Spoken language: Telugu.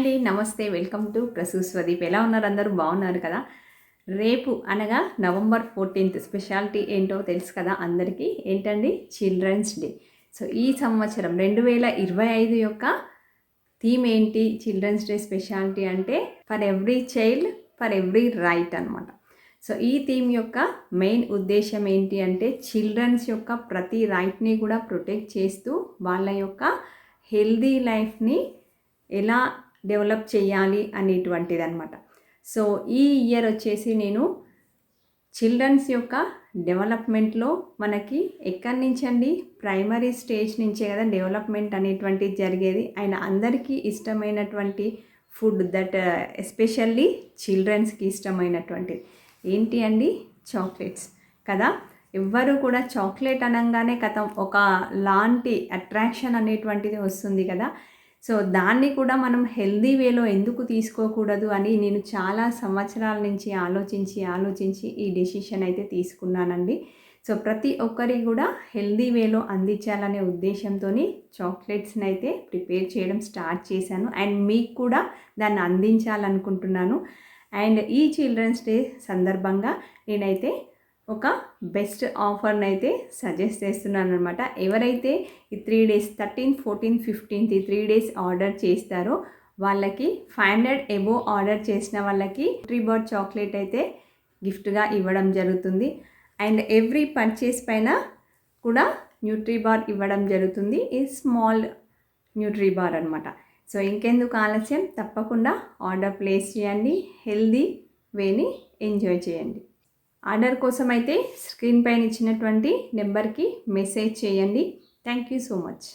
అండి, నమస్తే. Welcome to Prasu Swadeep. ఎలా ఉన్నారు? అందరూ బాగున్నారు కదా? రేపు అనగా నవంబర్ 14th స్పెషాలిటీ ఏంటో తెలుసు కదా అందరికీ. ఏంటండి? Children's day. సో ఈ సంవత్సరం 2025 యొక్క థీమ్ ఏంటి? చిల్డ్రన్స్ డే స్పెషాలిటీ అంటే for every child for every right అనమాట. సో ఈ థీమ్ యొక్క మెయిన్ ఉద్దేశం ఏంటి అంటే చిల్డ్రన్స్ యొక్క ప్రతి రైట్ని కూడా ప్రొటెక్ట్ చేస్తూ వాళ్ళ యొక్క హెల్దీ లైఫ్ని ఎలా డెవలప్ చేయాలి అనేటువంటిది అనమాట. సో ఈ ఇయర్ వచ్చేసి నేను చిల్డ్రన్స్ యొక్క డెవలప్మెంట్లో మనకి ఎక్కడి నుంచి అండి, ప్రైమరీ స్టేజ్ నుంచే కదా డెవలప్మెంట్ అనేటువంటిది జరిగేది. ఆయన అందరికీ ఇష్టమైనటువంటి ఫుడ్ దట్ ఎస్పెషల్లీ చిల్డ్రన్స్కి ఇష్టమైనటువంటిది ఏంటి అండి? చాక్లెట్స్ కదా. ఎవ్వరు కూడా చాక్లెట్ అనగానే కథం ఒక లాంటి అట్రాక్షన్ అనేటువంటిది వస్తుంది కదా. సో దాన్ని కూడా మనం హెల్దీ వేలో ఎందుకు తీసుకోకూడదు అని నేను చాలా సంవత్సరాల నుంచి ఆలోచించి ఈ డెసిషన్ అయితే తీసుకున్నానండి. సో ప్రతి ఒక్కరి కూడా హెల్దీ వేలో అందించాలనే ఉద్దేశంతో చాక్లెట్స్ని అయితే ప్రిపేర్ చేయడం స్టార్ట్ చేశాను. అండ్ మీకు కూడా దాన్ని అందించాలనుకుంటున్నాను. అండ్ ఈ చిల్డ్రన్స్ డే సందర్భంగా నేనైతే ఒక బెస్ట్ ఆఫర్ని అయితే సజెస్ట్ చేస్తున్నాను అనమాట. ఎవరైతే ఈ 3 days 13th, 14th, 15th ఈ 3 days ఆర్డర్ చేస్తారో వాళ్ళకి 500 above ఆర్డర్ చేసిన వాళ్ళకి న్యూట్రీబార్ చాక్లెట్ అయితే గిఫ్ట్గా ఇవ్వడం జరుగుతుంది. అండ్ ఎవ్రీ పర్చేస్ పైన కూడా న్యూట్రీబార్ ఇవ్వడం జరుగుతుంది. ఈ స్మాల్ న్యూట్రీబార్ అనమాట. సో ఇంకెందుకు ఆలస్యం, తప్పకుండా ఆర్డర్ ప్లేస్ చేయండి. హెల్దీ వేని ఎంజాయ్ చేయండి. ఆర్డర్ కోసం అయితే స్క్రీన్ పైన ఇచ్చినటువంటి నెంబర్కి మెసేజ్ చేయండి. Thank you so much.